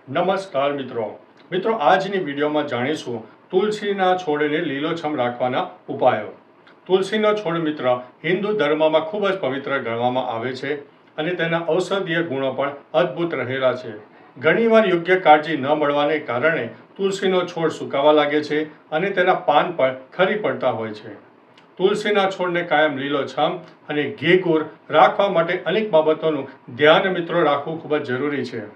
નમસ્કાર મિત્રો આજની વિડીયોમાં જાણીશું તુલસીના છોડને લીલોછમ રાખવાના ઉપાયો। તુલસીનો છોડ મિત્ર હિન્દુ ધર્મમાં ખૂબ જ પવિત્ર ગણવામાં આવે છે અને તેના ઔષધીય ગુણો પણ અદ્ભુત રહેલા છે। ઘણીવાર યોગ્ય કાળજી ન મળવાને કારણે તુલસીનો છોડ સુકાવા લાગે છે અને તેના પાન પણ ખરી પડતા હોય છે। તુલસીના છોડને કાયમ લીલોછમ અને ઘેઘૂર રાખવા માટે અનેક બાબતોનું ધ્યાન મિત્રો રાખવું ખૂબ જ જરૂરી છે।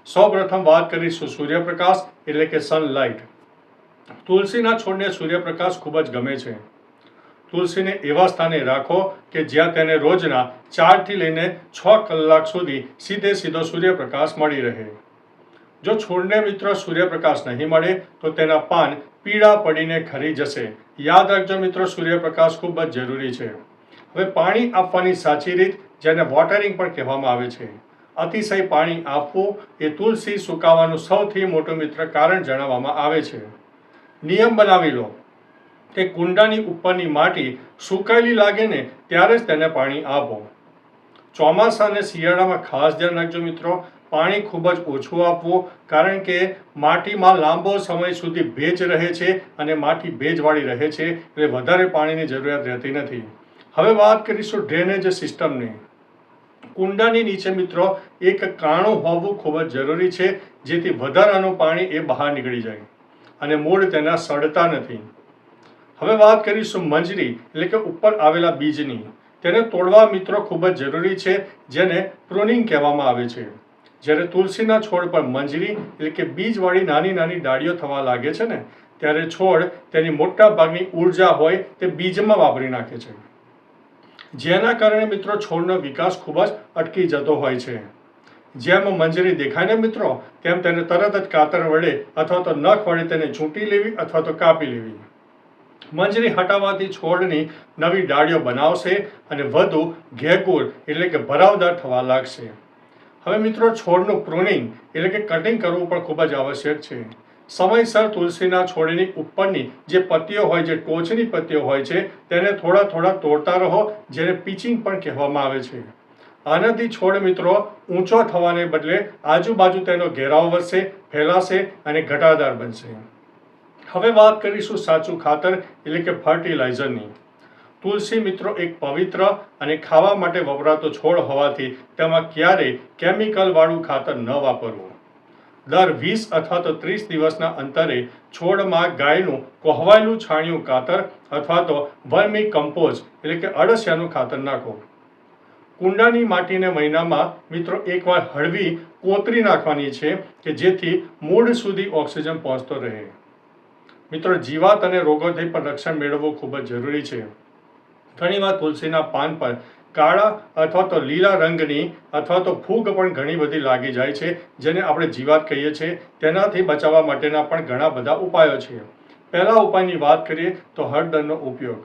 સૌપ્રથમ વાત કરીશું સૂર્યપ્રકાશ એટલે કે સનલાઇટ। તુલસીના છોડને સૂર્યપ્રકાશ ખૂબ જ ગમે છે। તુલસીને એવા સ્થાને રાખો કે જ્યાં તેને રોજના 4 થી લઈને 6 કલાક સુધી સીધો સૂર્યપ્રકાશ મળી રહે। જો છોડને મિત્રો સૂર્યપ્રકાશ નહીં મળે તો તેના પાન પીળા પડીને ખરી જશે। યાદ રાખજો મિત્રો, સૂર્યપ્રકાશ ખૂબ જ જરૂરી છે। હવે પાણી આપવાની સાચી રીત, જેને વોટરિંગ પણ કહેવામાં આવે છે। અતિશય પાણી આપવું એ તુલસી સુકાવાનું સૌથી મોટું મિત્ર કારણ જણાવવામાં આવે છે। નિયમ બનાવી લો કે કુંડાની ઉપરની માટી સુકાયેલી લાગે ને ત્યારે જ તેને પાણી આપો। ચોમાસા અને શિયાળામાં ખાસ ધ્યાન રાખજો મિત્રો, પાણી ખૂબ જ ઓછું આપવું, કારણ કે માટીમાં લાંબો સમય સુધી ભેજ રહે છે અને માટી ભેજવાળી રહે છે એટલે વધારે પાણીની જરૂરિયાત રહેતી નથી। હવે વાત કરીશું ડ્રેનેજ સિસ્ટમની। કુંડાની નીચે મિત્રો એક કાણું હોવું ખૂબ જ જરૂરી છે, જેથી વધારાનું પાણી એ બહાર નીકળી જાય અને મૂળ તેના સડતા નથી। હવે વાત કરીશું મંજરી એટલે કે ઉપર આવેલા બીજની। તેને તોડવા મિત્રો ખૂબ જ જરૂરી છે, જેને પ્રુનિંગ કહેવામાં આવે છે। જ્યારે તુલસીના છોડ પર મંજરી એટલે કે બીજવાળી નાની ડાળીઓ થવા લાગે છે ને, ત્યારે છોડ તેની મોટા ભાગની ઉર્જા હોય તે બીજમાં વાપરી નાખે છે, જેના કારણે મિત્રો છોડનો વિકાસ ખૂબ જ અટકી જતો હોય છે। જેમ મંજરી દેખાય ને મિત્રો, તેમ તેને તરત જ કાતર વડે અથવા તો નખ વડે તેને ચૂંટી લેવી અથવા તો કાપી લેવી। મંજરી હટાવવાથી છોડની નવી ડાળીઓ બનાવશે અને વધુ ઘેઘૂર એટલે કે ભરાવદાર થવા લાગશે। હવે મિત્રો છોડનું પ્રુનિંગ એટલે કે કટિંગ કરવું પણ ખૂબ જ આવશ્યક છે। સમયસર તુલસીના છોડની ઉપરની જે પત્તીઓ હોય, જે ટોચની પત્તીઓ હોય છે, તેને થોડા તોડતા રહો, જેને પિચિંગ પણ કહેવામાં આવે છે। આનાથી છોડ મિત્રો ઊંચો થવાને બદલે આજુબાજુ તેનો ઘેરાવ વધશે, ફેલાશે અને ઘટાદાર બનશે। હવે વાત કરીશું સાચું ખાતર એટલે કે ફર્ટિલાઇઝરની। તુલસી મિત્રો એક પવિત્ર અને ખાવા માટે વપરાતો છોડ હોવાથી તેમાં ક્યારેય કેમિકલ વાળું ખાતર ન વાપરવું। દર 20 અથવા તો 30 દિવસના અંતરે છોડમાં ગાયનું કોહવાયેલું છાણિયું ખાતર અથવા તો વર્મી કમ્પોઝ એટલે કે અળસિયાનું ખાતર નાખો। કુંડાની માટીને મહિનામાં મિત્રો એકવાર હળવી કોતરી નાખવાની છે કે જેથી મૂળ સુધી ઓક્સિજન પહોંચતો રહે। મિત્રો જીવાત અને રોગોથી પણ રક્ષણ મેળવવું ખૂબ જ જરૂરી છે। ઘણીવાર તુલસીના પાન પર કાળા અથવા તો લીલા રંગની અથવા તો ફૂગ પણ ઘણી બધી લાગી જાય છે, જેને આપણે જીવાત કહીએ છીએ। તેનાથી બચાવવા માટેના પણ ઘણા બધા ઉપાયો છે। પહેલા ઉપાયની વાત કરીએ તો હળદરનો ઉપયોગ।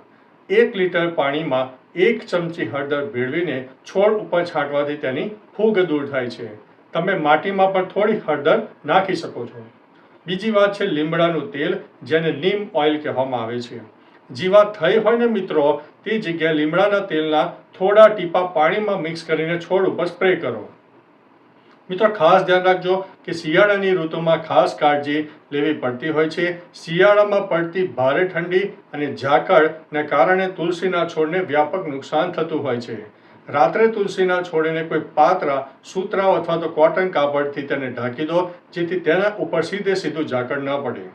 1 લીટર પાણીમાં 1 ચમચી હળદર ભેળવીને છોડ ઉપર છાંટવાથી તેની ફૂગ દૂર થાય છે। તમે માટીમાં પણ થોડી હળદર નાખી શકો છો। બીજી વાત છે લીમડાનું તેલ, જેને નીમ ઓઇલ કહેવામાં આવે છે। જીવાત થઈ હોય ને મિત્રો, તે જગ્યાએ લીમડાના તેલના થોડા ટીપા પાણીમાં મિક્સ કરીને છોડ ઉપર સ્પ્રે કરો। મિત્રો ખાસ ધ્યાન રાખજો કે શિયાળાની ઋતુમાં ખાસ કાળજી લેવી પડતી હોય છે। શિયાળામાં પડતી ભારે ઠંડી અને ઝાકળને કારણે તુલસીના છોડને વ્યાપક નુકસાન થતું હોય છે। રાત્રે તુલસીના છોડને કોઈ પાતળા સૂતરાઓ અથવા તો કોટન કાપડથી તેને ઢાંકી દો, જેથી તેના ઉપર સીધું ઝાકળ ન પડે।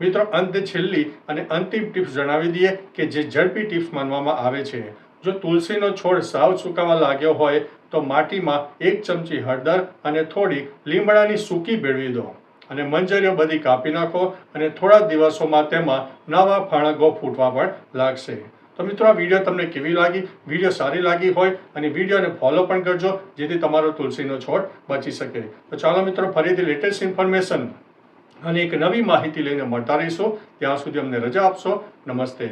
મિત્રો અંતે છેલ્લી અને અંતિમ ટિપ્સ જણાવી દઈએ કે જે ઝડપી ટિપ્સ માનવામાં આવે છે। જો તુલસીનો છોડ સાવ સુકાવા લાગ્યો હોય તો માટીમાં 1 ચમચી હળદર અને થોડી લીમડાની સૂકી ભેળવી દો અને મંજરીઓ બધી કાપી નાખો અને થોડા દિવસોમાં તેમાં નવા ફાણગો ફૂટવા પણ લાગશે। તો મિત્રો આ વિડીયો તમને કેવી લાગી? વિડીયો સારી લાગી હોય અને વિડીયોને ફોલો પણ કરજો, જેથી તમારો તુલસીનો છોડ બચી શકે। તો ચાલો મિત્રો, ફરીથી લેટેસ્ટ ઇન્ફોર્મેશન અને એક નવી માહિતી લઈને મળતા રહીશું। ત્યાં સુધી અમને રજા આપશો। નમસ્તે।